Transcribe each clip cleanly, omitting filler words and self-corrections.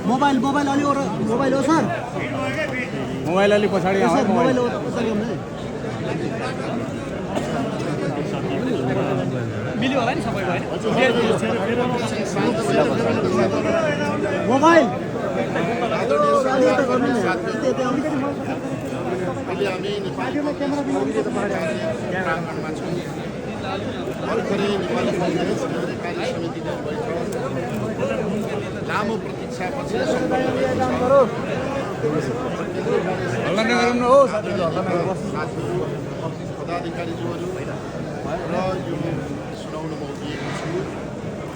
Mobile अलि mobile हो sir mobile अलि पछाडि आयो मोबाइल पछाडि मिल्यो होला नि सबैको हैन मोबाइल लामो प्रतीक्षापछि पदाधिकारीज्यूहरू र यो सुनाउनमा उभिएको छु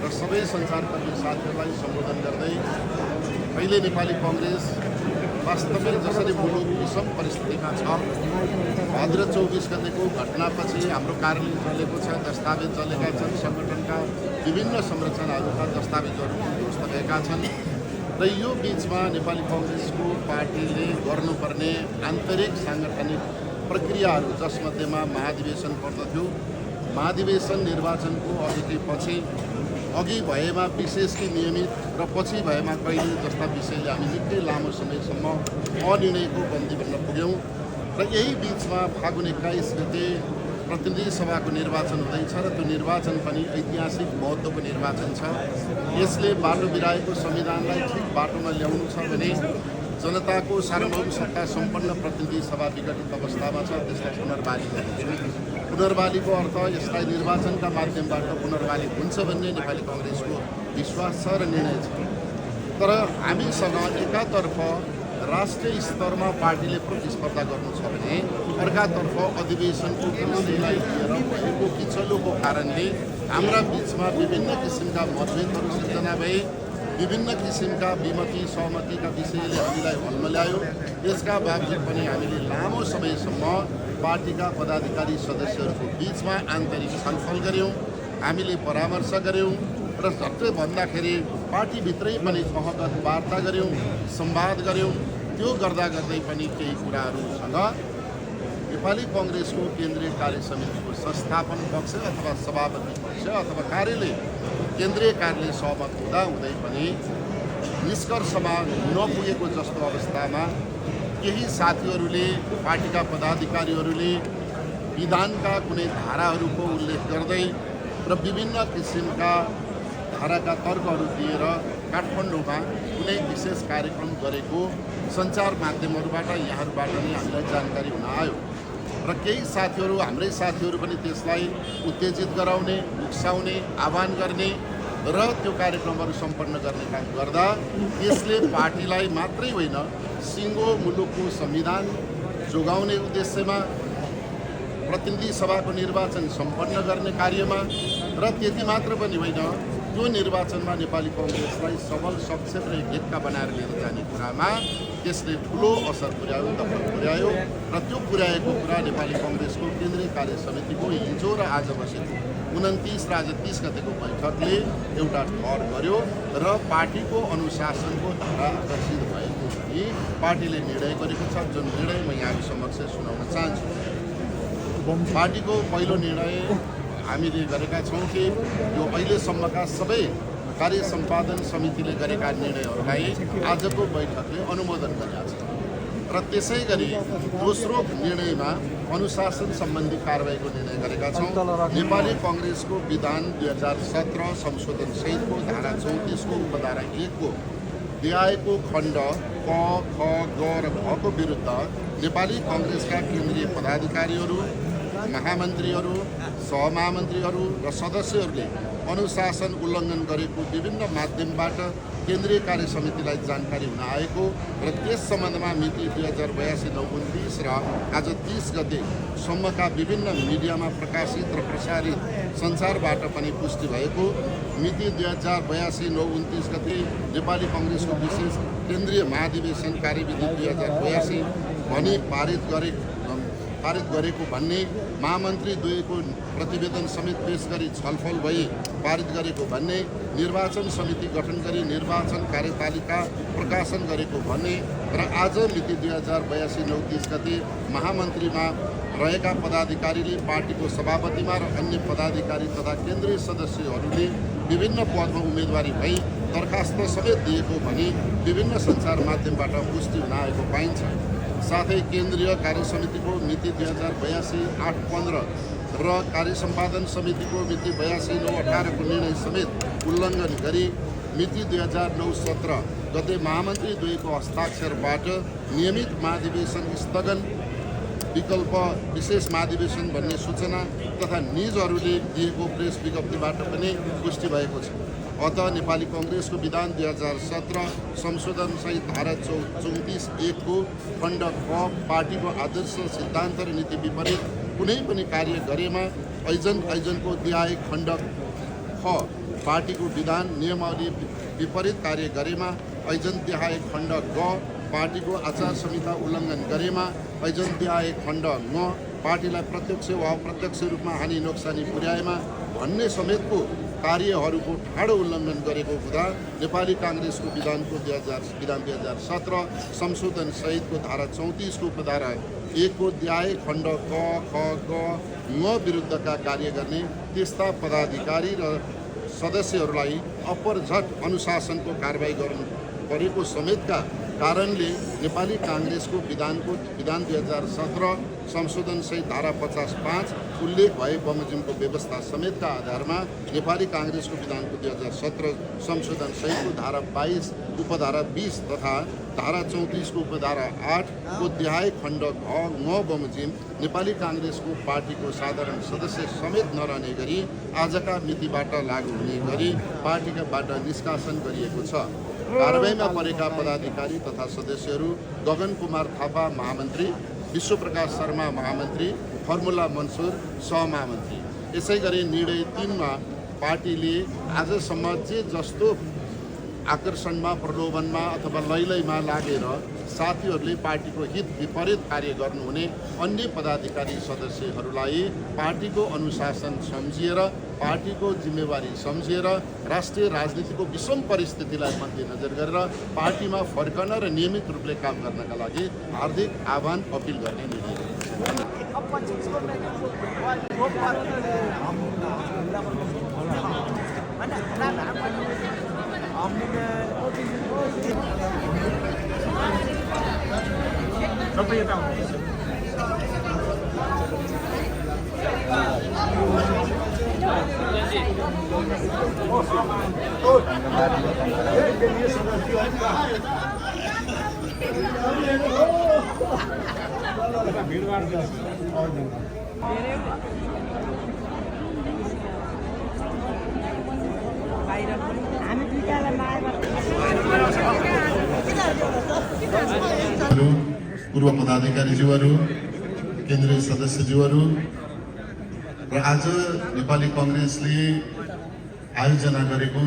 र सबै सञ्चारकर्मी साथीहरूलाई सम्बोधन गर्दै अहिले नेपाली कङ्ग्रेस वास्तवमै जसरी मुलुक विषम परिस्थितिमा छ भाद्र 24 गतेको घटनापछि हाम्रो कार्यालय चलेको छ, दस्तावेज चलेका छन्, सङ्गठनका विभिन्न संरचनाहरूका दस्तावेजहरू ध्वस्त भएका छन् र यो बिचमा नेपाली कङ्ग्रेसको पार्टीले गर्नुपर्ने आन्तरिक साङ्गठनिक प्रक्रियाहरू जसमध्येमा महाधिवेशन पर्दथ्यो, महाधिवेशन निर्वाचनको अघि भएमा विशेष कि नियमित र पछि भएमा कहिले जस्ता विषयले हामी निकै लामो समयसम्म अनिर्णयको बन्दी बन्न पुग्यौँ र यही बिचमा फागुन 21 गते प्रतिनिधि सभाको निर्वाचन हुँदैछ र त्यो निर्वाचन पनि ऐतिहासिक महत्त्वको निर्वाचन छ। यसले बाटो बिराएको संविधानलाई ठिक बाटोमा ल्याउनु छ भने जनताको सार्वभौम सत्ता सम्पन्न प्रतिनिधि सभा विघटित अवस्थामा छ, त्यसलाई पुनर्वाली गर्नु। पुनर्वालीको अर्थ यसलाई निर्वाचनका माध्यमबाट पुनर्वाली हुन्छ भन्ने नेपाली कङ्ग्रेसको विश्वास छ र निर्णय छ। तर हामीसँग एकातर्फ राष्ट्रिय स्तरमा पार्टीले प्रतिस्पर्धा गर्नु छ भने अर्कातर्फ अधिवेशनको विषयलाई लिएर भएको पिछलोको कारणले हाम्रा बिचमा विभिन्न किसिमका मतभेदहरू सिर्जना भए, विभिन्न किसिमका विमति सहमतिका विषयले हामीलाई हल्मल्यायो। यसका बावजुद पनि हामीले लामो समयसम्म पार्टीका पदाधिकारी सदस्यहरूको बिचमा आन्तरिक छलफल गऱ्यौँ, हामीले परामर्श गऱ्यौँ र झट्टै भन्दाखेरि पार्टीभित्रै पनि तहगत वार्ता गऱ्यौँ, संवाद गऱ्यौँ। त्यो गर्दा गर्दै पनि केही कुराहरूसँग नेपाली कङ्ग्रेसको केन्द्रीय कार्य समितिको संस्थापन पक्ष अथवा सभापति पक्ष अथवा कार्यालय केन्द्रीय कार्यालय सहमत हुँदै पनि निष्कर्षमा नपुगेको जस्तो अवस्थामा केही साथीहरूले, पार्टीका पदाधिकारीहरूले विधानका कुनै धाराहरूको उल्लेख गर्दै र विभिन्न किसिमका धाराका तर्कहरू दिएर काठमाडौँमा कुनै विशेष कार्यक्रम गरेको सञ्चार माध्यमहरूबाट यहाँहरूबाट नै हामीलाई जानकारी हुन आयो र केही साथीहरू, हाम्रै साथीहरू पनि त्यसलाई उत्तेजित गराउने, उक्साउने, आह्वान गर्ने र त्यो कार्यक्रमहरू सम्पन्न गर्ने काम गर्दा यसले पार्टीलाई मात्रै होइन सिङ्गो मुलुकको संविधान जोगाउने उद्देश्यमा, प्रतिनिधि सभाको निर्वाचन सम्पन्न गर्ने कार्यमा र त्यति मात्र पनि होइन त्यो निर्वाचनमा नेपाली कङ्ग्रेसलाई सबल, सक्षम र एकता बनाएर लिएर जाने कुरामा त्यसले ठुलो असर पुर्यायो, दखल पुर्यायो र त्यो पुर्याएको कुरा नेपाली कङ्ग्रेसको केन्द्रीय कार्य समितिको हिजो र आज बसेको 29 र आज 30 गतेको बैठकले एउटा ठहर गर्यो र पार्टीको अनुशासनको धारा रसिद भएको पनि पार्टीले निर्णय गरेको छ, जुन निर्णय म यहाँको समक्ष सुनाउन चाहन्छु। पार्टीको पहिलो निर्णय हामीले गरेका छौँ कि यो अहिलेसम्मका सबै कार्य सम्पादन समितिले गरेका निर्णयहरूलाई आजको बैठकले अनुमोदन गरेका छ। र त्यसै गरी दोस्रो निर्णयमा अनुशासन सम्बन्धी कारबाहीको निर्णय गरेका छौँ। नेपाली कङ्ग्रेसको विधान 2017 संशोधन सहितको धारा 34 को उपधारा 1 को दिआएको खण्ड क, ख, ग र घ को विरुद्ध नेपाली कङ्ग्रेसका केन्द्रीय पदाधिकारीहरू, महामन्त्रीहरू, सहमहामन्त्रीहरू र सदस्यहरूले अनुशासन उल्लङ्घन गरेको विभिन्न माध्यमबाट केन्द्रीय कार्य समितिलाई जानकारी हुन आएको र त्यस सम्बन्धमा मिति 2082/29 र आज 30 गते सम्मका विभिन्न मिडियामा प्रकाशित र प्रसारित सञ्चारबाट पनि पुष्टि भएको, मिति 2082/29 गते नेपाली कङ्ग्रेसको विशेष केन्द्रीय महाधिवेशन कार्यविधि 2082 भनी पारित गरेको भन्ने, महामन्त्री द्वयको प्रतिवेदन समेत पेश गरी छलफल भई पारित गरेको भन्ने, निर्वाचन समिति गठन गरी निर्वाचन कार्यतालिका प्रकाशन गरेको भन्ने र आज मिति 2082/29 गते महामन्त्रीमा रहेका पदाधिकारीले पार्टीको सभापतिमा र अन्य पदाधिकारी तथा केन्द्रीय सदस्यहरूले विभिन्न पदमा उम्मेदवारी भई दरखास्त समेत दिएको भनी विभिन्न सञ्चार माध्यमबाट पुष्टि हुन आएको पाइन्छ। साथै केन्द्रीय कार्य समितिको मिति 2082/8-15 र कार्य सम्पादन समितिको मिति 82/9-18 को निर्णय समेत उल्लङ्घन गरी मिति 2009-17 गते महामन्त्री द्वयको हस्ताक्षरबाट नियमित महाधिवेशन स्थगन विकल्प विशेष महाधिवेशन भन्ने सूचना तथा निजहरूले दिएको प्रेस विज्ञप्तिबाट पनि पुष्टि भएको छ। अत नेपाली कङ्ग्रेसको विधान 2017 संशोधन सहित धारा 34(1) को खण्ड क पार्टीको आदर्श सिद्धान्त र नीति विपरीत कुनै पनि कार्य गरेमा ऐजनको दिआए खण्ड ख पार्टीको विधान नियमावली विपरीत कार्य गरेमा ऐजन दिआए खण्ड ग पार्टीको आचार संहिता उल्लङ्घन गरेमा ऐजन दिआए खण्ड ङ पार्टीलाई प्रत्यक्ष वा अप्रत्यक्ष रूपमा हानि नोक्सानी पुर्याएमा भन्ने समेतको कार्यहरूको ठाडो उल्लङ्घन गरेको हुँदा नेपाली काङ्ग्रेसको विधान 2017 संशोधन सहितको धारा 34 को उपधारा 1 को दिआए खण्ड क, ख, ग, ङ विरुद्धका कार्य गर्ने त्यस्ता पदाधिकारी र सदस्यहरूलाई अपरझट अनुशासनको कारबाही गर्नु परेको समेतका कारणले नेपाली काङ्ग्रेसको विधान 2017 संशोधन सहित धारा 50(5) उल्लेख भए बमोजिमको व्यवस्था समेतका आधारमा नेपाली काङ्ग्रेसको विधानको 2017 संशोधन सहितको धारा 22 उपधारा 20 तथा धारा 34 को उपधारा 8 को दिहाय खण्ड घ ङ बमोजिम नेपाली काङ्ग्रेसको पार्टीको साधारण सदस्य समेत नरहने गरी आजका मितिबाट लागू हुने गरी पार्टीबाट निष्कासन गरिएको छ। कारबाहीमा परेका पदाधिकारी तथा सदस्यहरू गगन कुमार थापा महामन्त्री, विश्वप्रकाश शर्मा महामन्त्री, फर्मुला मन्सुर सहमहामन्त्री। यसै गरी निर्णय 3 मा पार्टीले आजसम्म जे जस्तो आकर्षणमा, प्रलोभनमा अथवा लैलैमा लागेर साथीहरूले पार्टीको हित विपरीत कार्य गर्नुहुने अन्य पदाधिकारी सदस्यहरूलाई पार्टीको अनुशासन सम्झिएर, पार्टीको जिम्मेवारी सम्झिएर राष्ट्रिय राजनीतिको विषम परिस्थितिलाई मध्यनजर गरेर पार्टीमा फर्कन र नियमित रूपले काम गर्नका लागि हार्दिक आह्वान अपिल गर्ने निर्णय पूर्व पदाधिकारीज्यूहरू, केन्द्रीय सदस्यज्यूहरू र आज नेपाली कङ्ग्रेसले आयोजना गरेको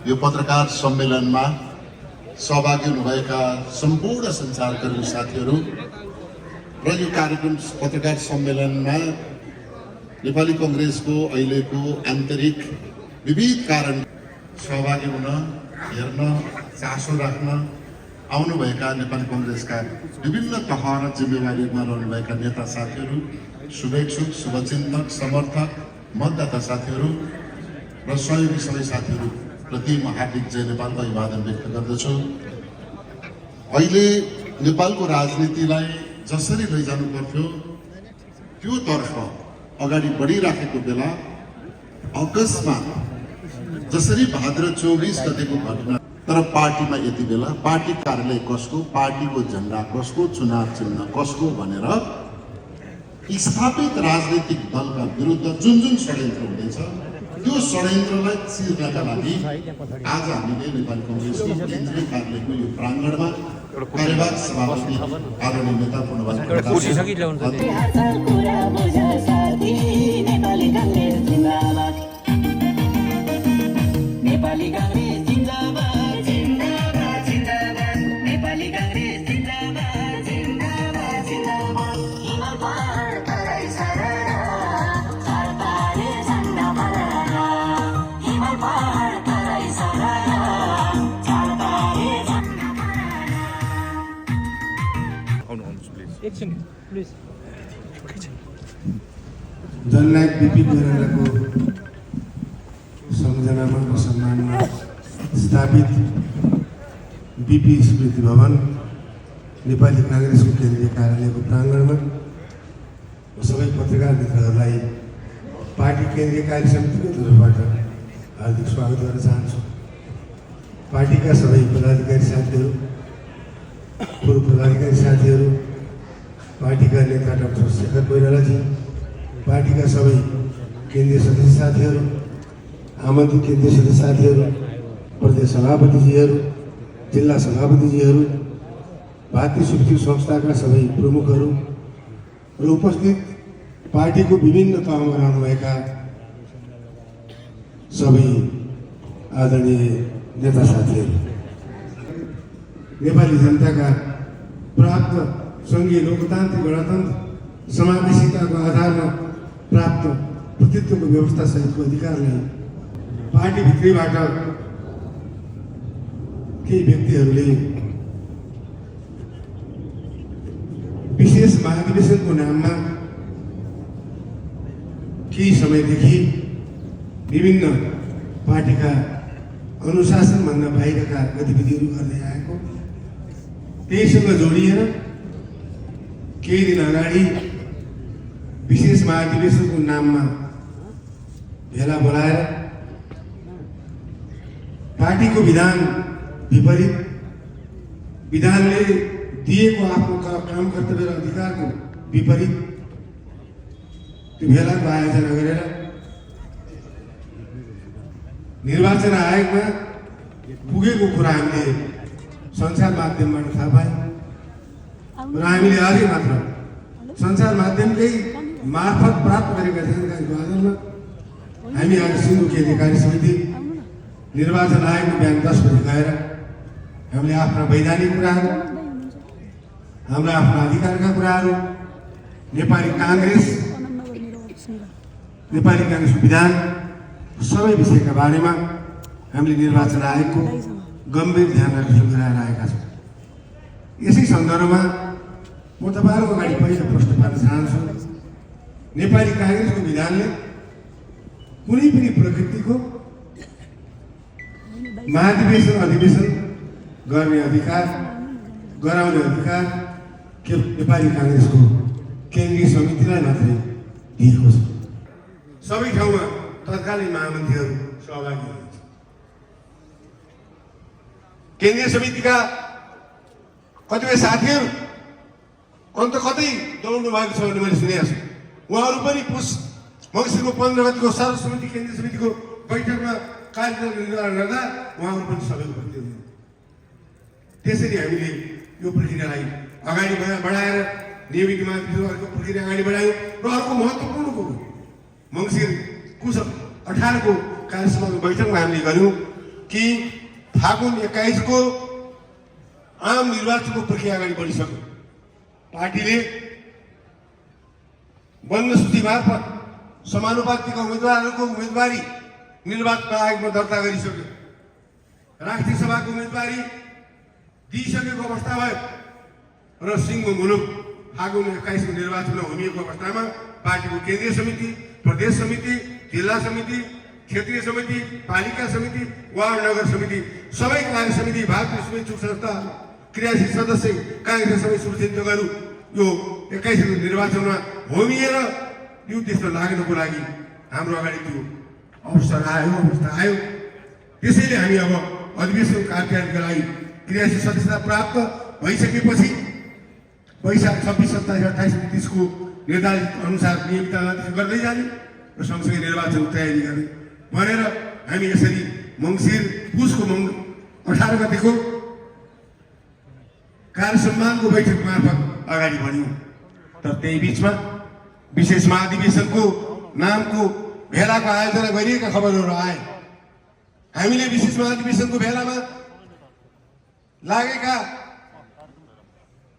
यो पत्रकार सम्मेलनमा सहभागी हुनुभएका सम्पूर्ण सञ्चारकर्मी साथीहरू र यो कार्यक्रम पत्रकार सम्मेलनमा नेपाली कङ्ग्रेसको अहिलेको आन्तरिक विविध कारण सहभागी हुन, हेर्न, चासो राख्न आउनुभएका नेपाली कङ्ग्रेसका विभिन्न तह र जिम्मेवारीमा रहनुभएका नेता साथीहरू, शुभेच्छुक, शुभचिन्तक, समर्थक, मतदाता साथीहरू र सहयोगी सबै साथीहरू प्रति म हार्दिक जय नेपालको अभिवादन व्यक्त गर्दछु। अहिले नेपालको राजनीतिलाई जसरी लैजानु पर्थ्यो त्यो तर्फ अगाडि बढिराखेको बेला अकस्मात जसरी भाद्र 24 गतेको घटना, तर पार्टीमा यति बेला पार्टी कार्यालय कसको, पार्टीको झण्डा कसको, चुनाव चिन्ह कसको भनेर स्थापित राजनीतिक दलका विरुद्ध जुन जुन षड्यन्त्र हुँदैछ त्यो षड्यन्त्रलाई चिर्नका लागि आज हामीले नेपाली कङ्ग्रेसको केन्द्रीय कार्यालयको यो प्राङ्गणमा कार्यवाहक सभापति आदरणीय नेता पूर्णबहादुर एकछिन प्लिज। जननायक बिपी कोइरालाको सम्झनामा र सम्मानमा स्थापित बिपी स्मृति भवन नेपाली काङ्ग्रेसको केन्द्रीय कार्यालयको प्राङ्गणमा सबै पत्रकार मित्रहरूलाई पार्टी केन्द्रीय कार्य समितिको तर्फबाट हार्दिक स्वागत गर्न चाहन्छु। पार्टीका सबै पदाधिकारी साथीहरू, पूर्व पदाधिकारी साथीहरू, पार्टीका नेता डाक्टर शेखर कोइरालाजी, पार्टीका सबै केन्द्रीय सदस्य साथीहरू, आमन्त्रित केन्द्रीय सदस्य साथीहरू, प्रदेश सभापतिजीहरू, जिल्ला सभापतिजीहरू, भारतीय स्वीकृति संस्थाका सबै प्रमुखहरू र उपस्थित पार्टीको विभिन्न तहमा रहनुभएका सबै आदरणीय नेता साथीहरू, नेपाली जनताका प्राप्त सङ्घीय लोकतान्त्रिक गणतन्त्र समावेशिताको आधारमा प्राप्त प्रतित्वको व्यवस्था सहितको अधिकारलाई पार्टीभित्रैबाट केही व्यक्तिहरूले विशेष महाधिवेशनको नाममा केही समयदेखि विभिन्न पार्टीका अनुशासनभन्दा बाहिरका गतिविधिहरू गर्दै आएको, त्यहीसँग जोडिएर केही दिन अगाडि विशेष महाधिवेशनको नाममा भेला बोलाएर पार्टीको विधान विपरीत, विधानले दिएको आफ्नो काम कर्तव्य र अधिकारको विपरीत त्यो भेलाको आयोजना गरेर निर्वाचन आयोगमा पुगेको कुरा हामीले सञ्चार माध्यमबाट थाहा पायौँ र हामीले अझै मात्र सञ्चार माध्यमकै मार्फत प्राप्त गरेका जानकारीको आधारमा हामी आज सिङ्गो केन्द्रीय कार्य समिति निर्वाचन आयोगको बिहान 10 बजी गएर हामीले आफ्ना वैधानिक कुराहरू, हाम्रा आफ्ना अधिकारका कुराहरू, नेपाली काङ्ग्रेसको विधान सबै विषयका बारेमा हामीले निर्वाचन आयोगको गम्भीर ध्यान गराएर आएका छौँ। यसै सन्दर्भमा म तपाईँहरूको अगाडि पहिलो प्रश्न पार्न चाहन्छु। नेपाली काङ्ग्रेसको विधानले कुनै पनि प्रकृतिको महाधिवेशन अधिवेशन गर्ने अधिकार, गराउने अधिकार केवल नेपाली काङ्ग्रेसको केन्द्रीय समितिलाई मात्रै दिएको छ। सबै ठाउँमा तत्कालीन महामन्त्रीहरू सहभागी हुनुहुन्छ। केन्द्रीय समितिका कतिपय साथीहरू अन्त कतै दौड्नु भएको छ भन्ने मैले सुनेको छु। उहाँहरू पनि मङ्सिरको 15 गतिको सर्वसमिति केन्द्रीय समितिको बैठकमा कार्यक्रम निर्धारण गर्दा उहाँहरू पनि सबै उपस्थित हुनुहुन्छ। त्यसरी हामीले यो प्रक्रियालाई अगाडि बढाएर नियमित मार्गको प्रक्रिया अगाडि बढायौँ। र अर्को महत्त्वपूर्ण कुरो मङ्सिर 18 को कार्यसभाको बैठकमा हामीले गर्यौँ कि फागुन 21 को आम निर्वाचनको प्रक्रिया अगाडि बढिसक्यो। पार्टीले बन्द सूची मार्फत समानुपातिक उम्मेदवारहरूको उम्मेदवारी निर्वाचन आयोगमा दर्ता गरिसक्यो। राष्ट्रिय सभाको उम्मेदवारी दिइसकेको अवस्था भयो र सिङ्गो मुलुक फागुन 21 को निर्वाचनमा होमिएको अवस्थामा पार्टीको केन्द्रीय समिति, प्रदेश समिति, जिल्ला समिति, क्षेत्रीय समिति, पालिका समिति, वार्ड नगर समिति, सबै कार्य समिति, भारतीय स्वीकृति संस्था क्रियाशील सदस्य काङ्ग्रेस सबै शुभचिन्तकहरू यो 21 निर्वाचनमा होमिएर यो देशमा लाग्नको लागि हाम्रो अगाडि त्यो अवसर अवस्था आयो। त्यसैले हामी अब अधिवेशन कार्यका लागि क्रियाशील सदस्यता प्राप्त भइसकेपछि वैशाख 26, 27, 28, 29 को निर्धारित अनुसार नियमित गर्दै जाने र सँगसँगै निर्वाचन तयारी गर्ने भनेर हामी यसरी मङ्सिर पुसको 18 गतेको कार्य सम्मानको बैठक मार्फत अगाडि बढ्यौँ। तर त्यही बिचमा विशेष महाधिवेशनको नामको भेलाको आयोजना गरिएका खबरहरू आए। हामीले विशेष महाधिवेशनको भेलामा लागेका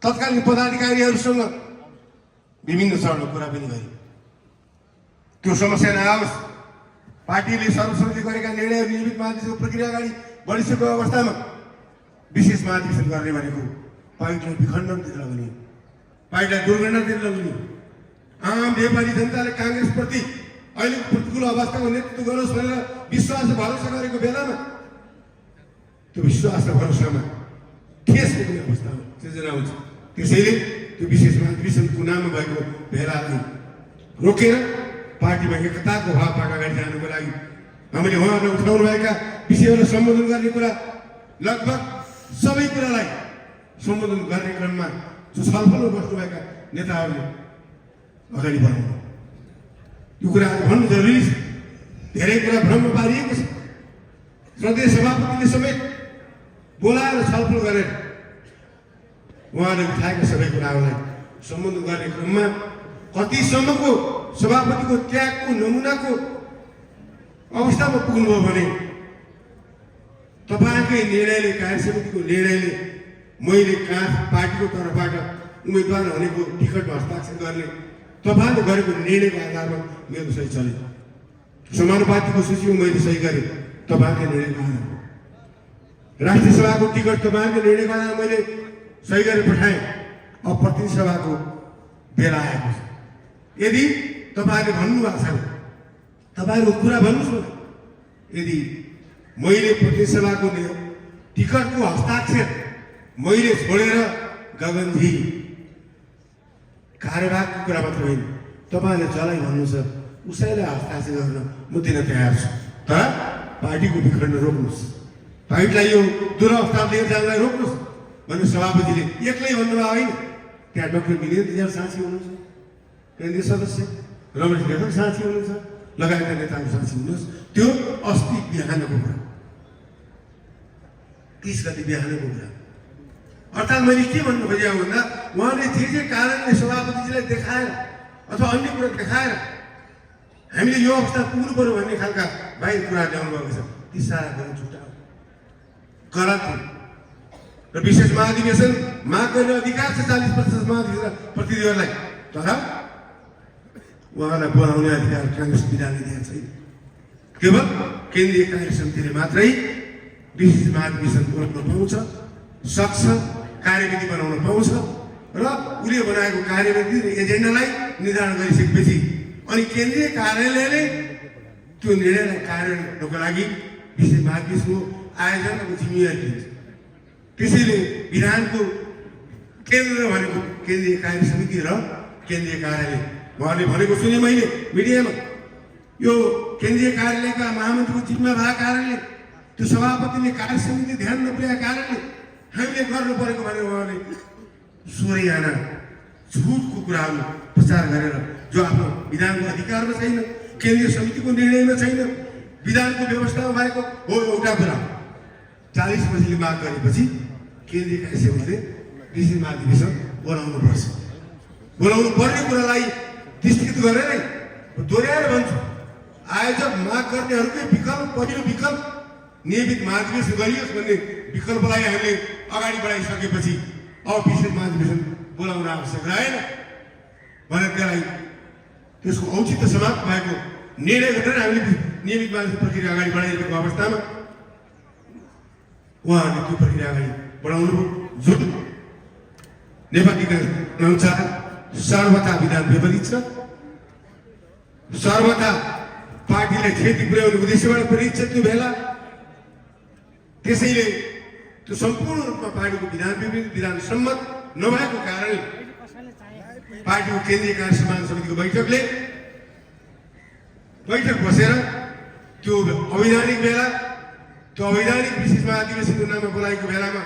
तत्कालीन पदाधिकारीहरूसँग विभिन्न चरणको कुरा पनि गर्यौँ। त्यो समस्या नआओस्, पार्टीले सर्वसम्मति गरेका निर्णयहरू नियमित महाधिवेशनको प्रक्रिया अगाडि बढिसकेको अवस्थामा विशेष महाधिवेशन गर्ने भनेको पार्टीलाई विखण्डनतिर लगाउने, पार्टीलाई दुर्घटनातिर लगाउने, आम नेपाली जनताले काङ्ग्रेसप्रति अहिलेको प्रतिकूल अवस्थाको नेतृत्व गरोस् भनेर विश्वास र भरोसा गरेको बेलामा त्यो विश्वास र भरोसामा ठेस पुग्ने अवस्था सिर्जना हुन्छ। त्यसैले त्यो विशेष महाधिवेशनको नाममा भएको भेलालाई रोकेर पार्टीमा एकताको भावबाट अगाडि जानुको लागि हामीले उहाँहरूले उठाउनु भएका विषयहरूलाई सम्बोधन गर्ने कुरा लगभग सबै कुरालाई सम्बोधन गर्ने क्रममा जो छलफलमा बस्नुभएका नेताहरूले अगाडि बढाउनु यो कुरा भन्नु जरुरी छ। धेरै कुरा भ्रम पारिएको छ। प्रदेश सभापतिले समेत बोलाएर छलफल गरेर उहाँले उठाएका सबै कुराहरूलाई सम्बोधन गर्ने क्रममा कतिसम्मको सभापतिको त्यागको नमुनाको अवस्थामा पुग्नुभयो भने तपाईँकै निर्णयले, कार्यसमितिको निर्णयले मैले पार्टीको तर्फबाट उम्मेदवार हुनेको टिकटमा हस्ताक्षर गर्ने तपाईँले गरेको निर्णयको आधारमा मेरो सही चल्यो। समानुपातिको सूचीमा मैले सही गरेँ तपाईँकै निर्णयको आधारमा। राष्ट्रिय सभाको टिकट तपाईँको निर्णयको आधारमा मैले सही गरेर पठाएँ। अब प्रतिनिधि सभाको बेला आएको छ। यदि तपाईँले भन्नुभएको छ तपाईँहरूको कुरा भन्नुहोस् न। यदि मैले प्रतिनिधि सभाको टिकटको हस्ताक्षर मैले छोडेर गगनजी कार्यभागको कुरा मात्र होइन, तपाईँले जसलाई भन्नु छ उसैलाई हस्ताक्षर गर्न म दिन तयार छु। तर पार्टीको विखण्डन रोक्नुहोस्, पार्टीलाई यो दुरवस्था लिएर जानलाई रोक्नुहोस् भन्ने सभापतिले एक्लै भन्नुभयो होइन। त्यहाँ डाक्टर वीरेन्द्र साँची हुनुहुन्छ, केन्द्रीय सदस्य रमेश घटक साँची हुनुहुन्छ, लगायतका नेताहरू साँची हुनुहोस्। त्यो अस्ति बिहानको कुरा, 30 गति बिहानको कुरा। अर्थात् मैले के भन्नु खोजेको भन्दा उहाँले जे कारणले सभापतिजीलाई देखाएर अथवा अन्य कुरा देखाएर हामीले यो अवस्था पुग्नु पर्यो भन्ने खालका बाहिर कुरा ल्याउनु भएको छ। ती सारा कुरा छुट्याउ गलत हो। र विशेष महाधिवेशन माग गर्ने अधिकार छ 40% महाधिवेशन प्रतिनिधिहरूलाई, तर उहाँलाई बोलाउने अधिकार काङ्ग्रेस विधानले दिएको छैन। केवल केन्द्रीय कार्य समितिले मात्रै विशेष महाधिवेशन बोलाउन पाउँछ, सक्छ, कार्यविधि बनाउन पाउँछ र उसले बनाएको कार्यविधि र एजेन्डालाई निर्धारण गरिसकेपछि अनि केन्द्रीय कार्यालयले त्यो निर्णयलाई कार्यान्वयनको लागि विशेष महाधिवेशनको आयोजनाको जिम्मेवारी दिन्छ। त्यसैले विधानको केन्द्र भनेको केन्द्रीय कार्य समिति र केन्द्रीय कार्यालय। उहाँले भनेको सुने मैले मिडियामा, यो केन्द्रीय कार्यालयका महामन्त्रीको जिम्मा भएको कारणले, त्यो सभापतिले कार्य समिति ध्यान नपुर्याएको कारणले हामीले गर्नु परेको भनेर उहाँले 16 जना झुटको कुराहरू प्रचार गरेर जो आफ्नो विधानको अधिकारमा छैन, केन्द्रीय समितिको निर्णयमा छैन, विधानको व्यवस्थामा भएको हो। एउटा कुरा 40 बजीले माग गरेपछि केन्द्रीय कार्य समितिले विशेष महाधिवेशन बोलाउनु पर्छ। बोलाउनु पर्ने कुरालाई विस्तृत गरेरै दोहोऱ्याएर भन्छु, आयोजक माग गर्नेहरूकै विकल्प, पहिलो विकल्प नियमित महाधिवेशन गरियोस् भन्ने विकल्पलाई हामीले अगाडि बढाइसकेपछि अब विशेष महाधिवेशन बोलाउन आवश्यक रहेन भनेर त्यसलाई त्यसको औचित्य समाप्त भएको निर्णय गरेर हामीले नियमित महाधिवेशन प्रक्रिया अगाडि बढाइरहेको अवस्थामा उहाँहरूले त्यो प्रक्रिया अगाडि बढाउनु जुन नेपाली अनुसार सर्वथा विधान विपरीत छ, सर्वथा पार्टीलाई क्षति पुर्याउने उद्देश्यबाट प्रेरित छ त्यो बेला। त्यसैले त्यो सम्पूर्ण रूपमा पार्टीको विधान सम्मत नभएको कारणले पार्टीको केन्द्रीय कार्य सम्मान समितिको बैठक बसेर त्यो अवैधानिक बेला त्यो अवैधानिक विशेष महाधिवेशनको नाममा बोलाएको बेलामा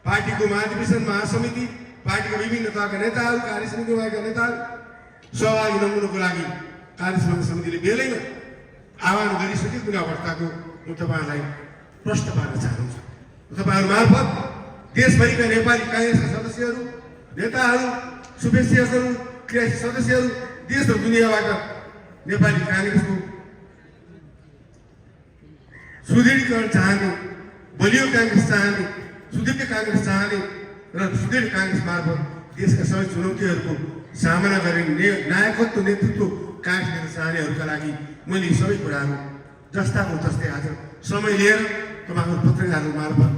पार्टीको महाधिवेशन महासमिति पार्टीका विभिन्न तहका नेताहरू कार्य समितिमा भएका नेताहरू सहभागी नहुनुको लागि कार्य सम्मान समितिले बेलैमा आह्वान गरिसक्यो। कुनै अवस्थाको म तपाईँहरूलाई प्रश्न पार्न चाहन्छु। तपाईँहरू मार्फत देशभरिका नेपाली काङ्ग्रेसका सदस्यहरू नेताहरू शुभेच्छाहरू क्रियाशील सदस्यहरू देश र दुनियाँबाट नेपाली काङ्ग्रेसको सुदृढीकरण चाहने बलियो काङ्ग्रेस चाहने सुदृढ काङ्ग्रेस चाहने र सुदृढ काङ्ग्रेस मार्फत देशका सबै चुनौतीहरूको सामना गर्ने नायकत्व नेतृत्व काङ्ग्रेस लिन चाहनेहरूका लागि मैले सबै कुराहरू जस्ताको तस्तै आज समय लिएर तपाईँहरू पत्रकारहरू मार्फत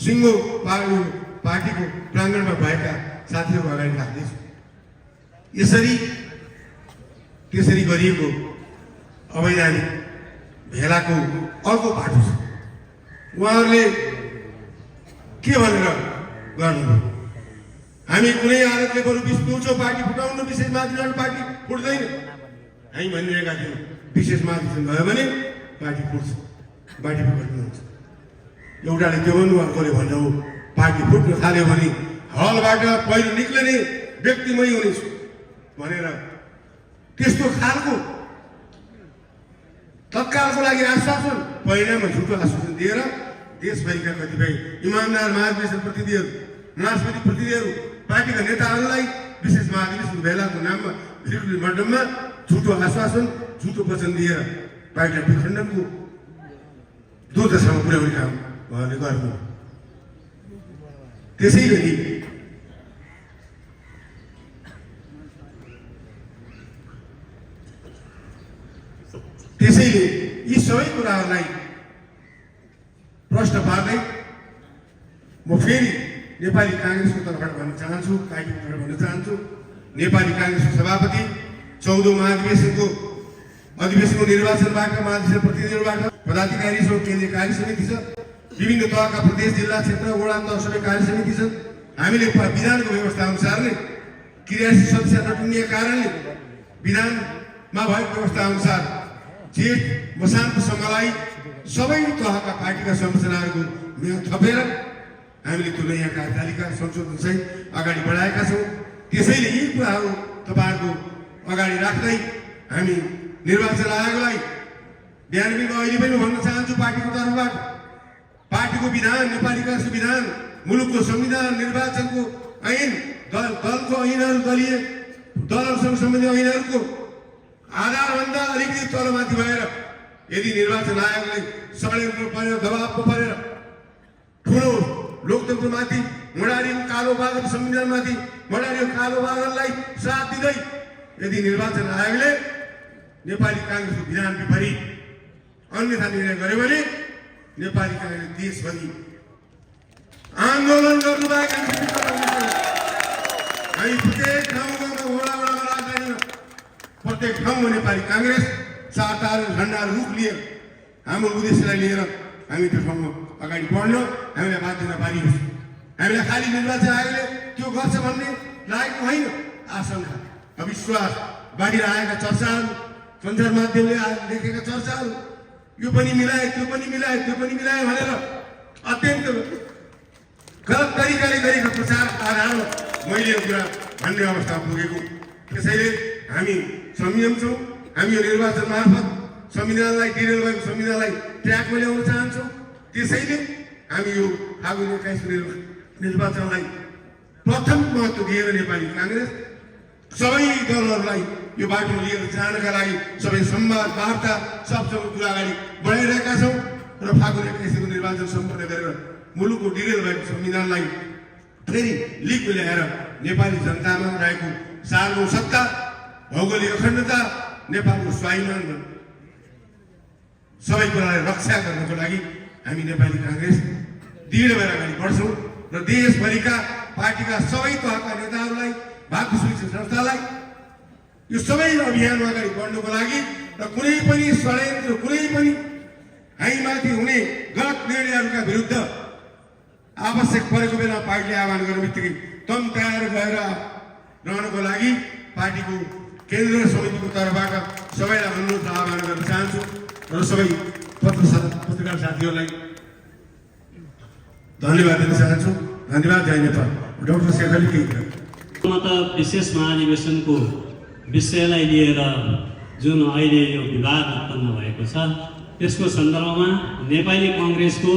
सिङ्गो पार्टीको प्राङ्गणमा भएका साथीहरू अगाडि राख्दैछु। त्यसरी गरिएको अवैधानिक भेलाको अर्को बाटो छ। उहाँहरूले के भनेर गर्नुभयो? हामी कुनै आरोपले बरु पिउँछौँ पार्टी फुटाउनु, विशेष महाधिवेशन पार्टी फुट्दैन हामी भनिरहेका थियौँ। विशेष महाधिवेशन भयो भने पार्टी फुट्छ, पार्टी फुट्नुहुन्छ। एउटाले त्यो भन्नु, अर्कोले भन्नु पार्टी फुट्न थाल्यो भने हलबाट पहिलो निक्लिने व्यक्ति मै हुनेछु भनेर त्यस्तो खालको तत्कालको लागि आश्वासन परिणाममा झुटो आश्वासन दिएर देशभरिका कतिपय इमानदार महाधिवेशन प्रतिनिधिहरू महासमिति प्रतिनिधिहरू पार्टीका नेताहरूलाई विशेष महाधिवेशन भेलाको नाममा रिक्रुट मण्डपमा झुटो आश्वासन झुटो वचन दिएर पार्टीलाई विखण्डनको दुर्दशामा पुर्याउने काम उहाँले गर्नु। त्यसैले यी सबै कुराहरूलाई प्रश्न पार्दै म फेरि नेपाली काङ्ग्रेसको तर्फबाट भन्न चाहन्छु, पार्टीको तर्फबाट भन्न चाहन्छु, नेपाली काङ्ग्रेसको सभापति 14औं महाधिवेशनको निर्वाचनबाट महाधिवेशन प्रतिनिधिहरूबाट पदाधिकारीसँग केन्द्रीय कार्य समिति छ, विभिन्न तहका प्रदेश जिल्ला क्षेत्र वडा तह सबै कार्य समिति छन्। हामीले विधानको व्यवस्था अनुसार नै क्रियाशील सदस्य नटुङ्गिएको कारणले विधानमा भएको व्यवस्था अनुसार जेठ मसान्तको समयलाई सबै तहका पार्टीका संरचनाहरूको म्याद थपेर हामीले त्यो नयाँ कार्यतालिका संशोधन सहित अगाडि बढाएका छौँ। त्यसैले यी कुराहरू तपाईँहरूको अगाडि राख्दै हामी निर्वाचन आयोगलाई बिहान अहिले पनि भन्न चाहन्छु, पार्टीको तर्फबाट पार्टीको विधान, नेपाली काङ्ग्रेसको विधान, मुलुकको संविधान, निर्वाचनको ऐन, दलको ऐनहरू, दलीय दलहरूसँग सम्बन्धित ऐनहरूको आधारभन्दा अलिकति तलमाथि भएर यदि निर्वाचन आयोगलाई षड्यन्त्र परेर दबाव परेर ठुलो लोकतन्त्रमाथि मडारिएको कालो बादल संविधानमाथि मडारिएको कालो बादललाई साथ दिँदै यदि निर्वाचन आयोगले नेपाली काङ्ग्रेसको विधान विपरीत अन्यथा निर्णय गर्यो भने नेपाली काङ्ग्रेस देशभरि आन्दोलन गर्नुभएका हामी प्रत्येक ठाउँमा वडामा राजधानीमा प्रत्येक ठाउँमा नेपाली काङ्ग्रेस चारताल झन्डाहरू रुख लिएर हाम्रो उद्देश्यलाई लिएर हामी त्यो ठाउँमा अगाडि बढ्न हामीलाई बाध्यता पारिएको छ। हामीलाई खालि निर्वाचन आयोगले त्यो गर्छ भन्ने लागेको होइन। आशंका अविश्वास बाहिर आएका चर्चाहरू सञ्चार माध्यमले लेखेका चर्चाहरू यो पनि मिलाए त्यो पनि मिलाए त्यो पनि मिलाए भनेर अत्यन्त गलत तरिकाले गरेको प्रचार आधारमा मैले यो कुरा भन्ने अवस्था पुगेको। त्यसैले हामी संयम छौँ। हामी यो निर्वाचन मार्फत संविधानलाई डिरेल भएको संविधानलाई ट्र्याकमा ल्याउन चाहन्छौँ। त्यसैले हामी यो फागुन 21 निर्वाचनलाई प्रथम महत्त्व दिएर नेपाली काङ्ग्रेस सबै दलहरूलाई यो बाटोमा लिएर जानका लागि सबै संवाद वार्ता सबसँग कुरा अगाडि बढाइरहेका छौँ र फागुन 21 निर्वाचन सम्पन्न गरेर मुलुकको डिरेल भएको संविधानलाई फेरि लिक ल्याएर नेपाली जनतामा रहेको सार्वभौम सत्ता, भौगोलिक अखण्डता, नेपालको स्वाभिमान सबै कुरालाई रक्षा गर्नको लागि हामी नेपाली काङ्ग्रेस दृढ भएर अगाडि बढ्छौँ र देशभरिका पार्टीका सबै तहका नेताहरूलाई भातृ सुरक्षा संस्थालाई यो सबै अभियानमा अगाडि बढ्नुको लागि र कुनै पनि षड्यन्त्र कुनै पनि हामीमाथि हुने गलत निर्णयहरूका विरुद्ध आवश्यक परेको बेला पार्टीले आह्वान गर्ने बित्तिकै तम तयार भएर रहनको लागि पार्टीको केन्द्रीय समितिको तर्फबाट सबैलाई अनुरोध आह्वान गर्न चाहन्छु र सबै पत्रकार साथीहरूलाई धन्यवाद दिन चाहन्छु। धन्यवाद। जय नेपाल। डाक्टर शेखरले केही कुरा त विशेष महाधिवेशनको विषयलाई लिएर जुन अहिले यो विवाद उत्पन्न भएको छ त्यसको सन्दर्भमा नेपाली कङ्ग्रेसको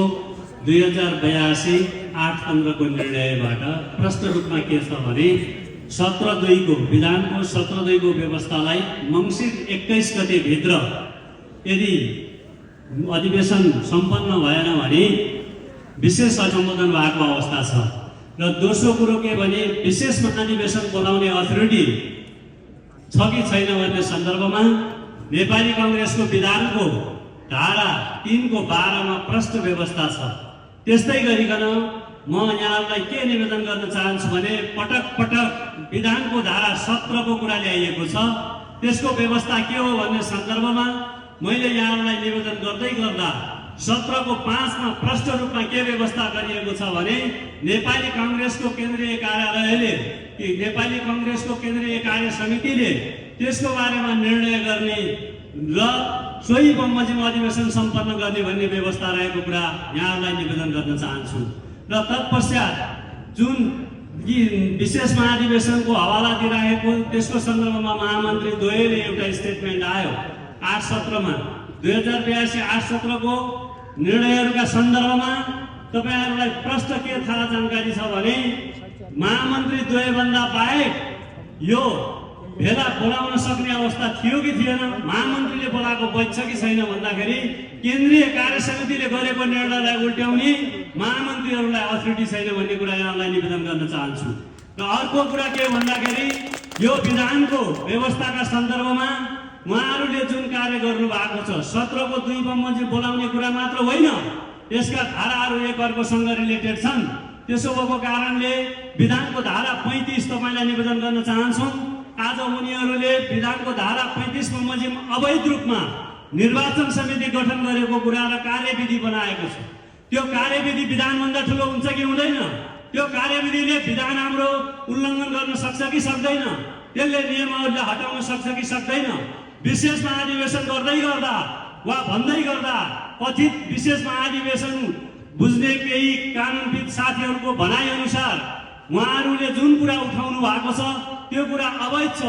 2082 8 15 को निर्णयबाट प्रष्ट रूपमा के छ भने 17/2 को विधानको 17/2 को व्यवस्थालाई मङ्सिर 21 गते भित्र यदि अधिवेशन सम्पन्न भएन भने विशेष अनुमोदन भएको अवस्था छ र दोस्रो कुरो के भने विशेष महाधिवेशन बोलाउने अथोरिटी छ कि छैन भन्ने सन्दर्भमा नेपाली कङ्ग्रेसको विधानको धारा 3 को 12 मा प्रष्ट व्यवस्था छ। त्यस्तै गरिकन म यहाँलाई के निवेदन गर्न चाहन्छु भने पटक पटक विधानको धारा 17 को कुरा ल्याइएको छ त्यसको व्यवस्था के हो भन्ने सन्दर्भमा मैले यहाँलाई निवेदन गर्दै गर्दा 17 को 5 मा प्रष्ट रूपमा के व्यवस्था गरिएको छ भने नेपाली कङ्ग्रेसको केन्द्रीय कार्यालयले कि नेपाली कङ्ग्रेसको केन्द्रीय कार्य समितिले त्यसको बारेमा निर्णय गर्ने र सोही बमोजिम अधिवेशन सम्पन्न गर्ने भन्ने व्यवस्था रहेको कुरा यहाँलाई निवेदन गर्न चाहन्छु। र तत्पश्चात जुन विशेष महाधिवेशनको हवाला दिइरहेको त्यसको सन्दर्भमा महामन्त्री द्वयले एउटा स्टेटमेन्ट आयो 8/17 मा 2082 8/17 को निर्णयहरूका सन्दर्भमा तपाईहरुलाई प्रष्ट के थाहा जानकारी छ भने महामन्त्री द्वयभन्दा बाहेक यो भेला बोलाउन सक्ने अवस्था थियो कि थिएन, महामन्त्रीले बोलाएको बैठक कि छैन भन्दाखेरि केन्द्रीय कार्य समितिले गरेको निर्णयलाई उल्ट्याउने महामन्त्रीहरूलाई अथोरिटी छैन भन्ने कुरा यहाँलाई निवेदन गर्न चाहन्छु। र अर्को कुरा के भन्दाखेरि यो विधानको व्यवस्थाका सन्दर्भमा उहाँहरूले जुन कार्य गर्नु भएको छ 17 को 2 बमोजिम बोलाउने कुरा मात्र होइन, यसका धाराहरू एक अर्कोसँग रिलेटेड छन्। त्यसो भएको कारणले विधानको धारा 35 तपाईलाई निवेदन गर्न चाहन्छौँ। आज उनीहरूले विधानको धारा 35 बमोजिम अवैध रूपमा निर्वाचन समिति गठन गरेको कुरा र कार्यविधि बनाएको छ। त्यो कार्यविधि विधानभन्दा ठुलो हुन्छ कि हुँदैन? त्यो कार्यविधिले विधान हाम्रो उल्लङ्घन गर्न सक्छ कि सक्दैन? त्यसले नियमहरूलाई हटाउन सक्छ कि सक्दैन? विशेष महाधिवेशन गर्दै गर्दा वा भन्दै गर्दा कथित विशेष महाधिवेशन बुझ्ने केही कानुनविद साथीहरूको भनाइ अनुसार उहाँहरूले जुन कुरा उठाउनु भएको छ त्यो कुरा अवैध छ।